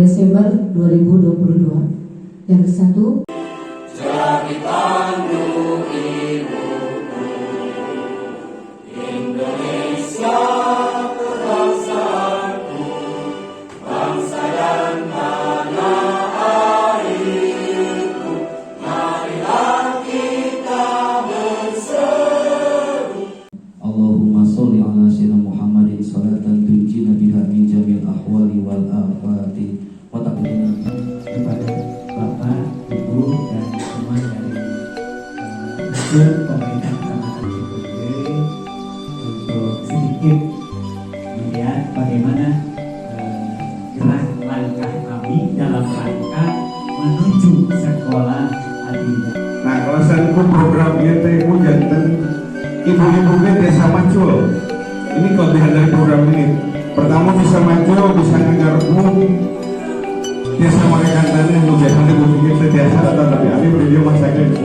Desember 2022. Yang ke-1, Jadi Bandung ibuku, Indonesia bangsaku, bangsa dan tanah airku, marilah kita berseru. Allahumma sholli ala sayyidina Muhammadin salatan tunjina biha min jamil ahwali wal afati wa taqina. Kepada Bapak, Ibu, dan semua dari unsur pemerintah Kecamatan Cikoneng untuk sedikit melihat bagaimana gerak langkah kami dalam rangka menuju sekolah Adiwiyata. Nah, kalau saya ikut program ITU jantan ibu-ibu ke desa Macul. Ini kelebihan dari program ini. Pertama bisa Macul, bisa ngegarpu desa mereka tadi yang menjadi berpikir setiasa tapi kami berdiri masyarakat.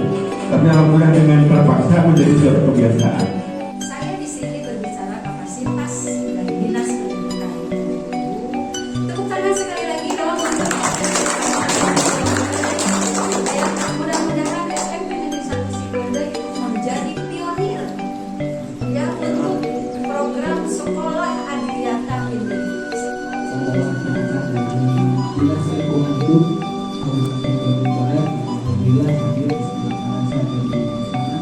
Tapi alhamdulillah dengan terpaksa menjadi suatu kebiasaan. Saya di sini berbicara kapasitas dari Dinas Pendidikan. Tepuk tangan sekali lagi dong. Mudah-mudahan SMP Negeri 1 Cikoneng menjadi pionir ya untuk program sekolah Adiwiyata ini. Dinas Lingkungan Hidup Kabupaten Bandung Barat alhamdulillah hadir di sebelah kanan saya dan di sana.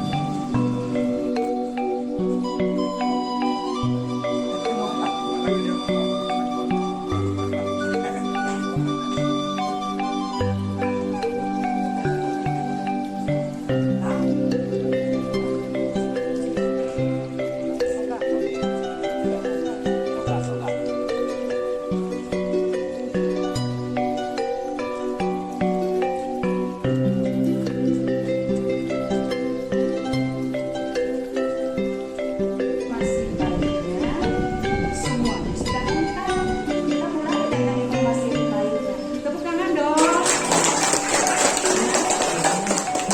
Masih baiknya semua sudah lengkap. Kita mulai dengan informasi baiknya. Tepuk tangan dong.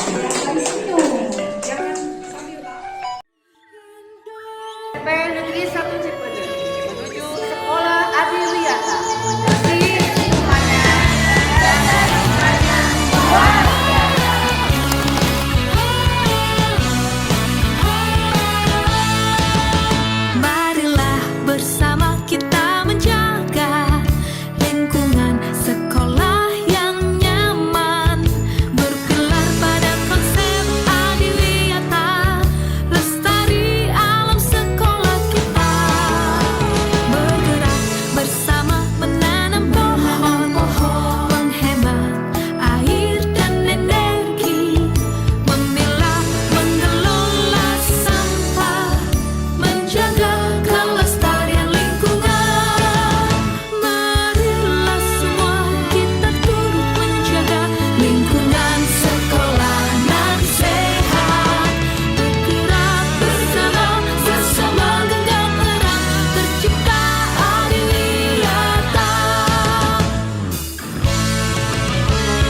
Jangan senyum, jangan sambil SMP Negeri 1 Cikoneng menuju sekolah Adiwiyata. Kasih semuanya. Marilah bersama kita menjaga lingkungan sekolah yang nyaman, bergelar pada konsep Adiwiyata, lestari alam sekolah kita, bergerak bersama menanam pohon, menghemat air dan energi, memilah mengelola sampah, menjaga kelestarian lingkungan. Marilah semua kita turut menjaga lingkungan sekolah nan sehat, bergerak bersama sesama genggam erat, tercipta Adiwiyata.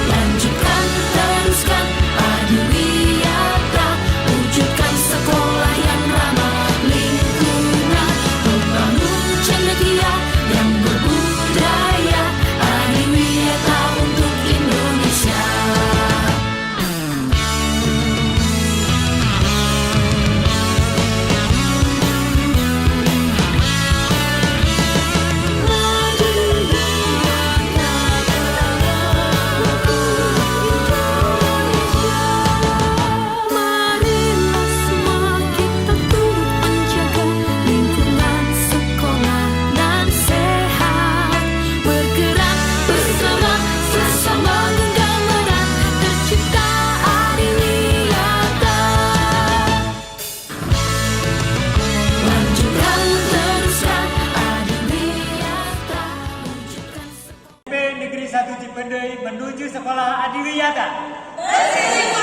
Lanjutkan, teruskan Adiwiyata, wujudkan sekolah yang ramah lingkungan, membangun cendekia yang berbudaya, Adiwiyata untuk Indonesia. Marilah semua kita turut menjaga lingkungan sekolah dan sehat, bergerak bersama sesama genggam erat, tercipta Adiwiyata. Lanjutkan, teruskan Adiwiyata, wujudkan SMP Negeri 1 Cikoneng menuju sekolah Adiwiyata. Bersih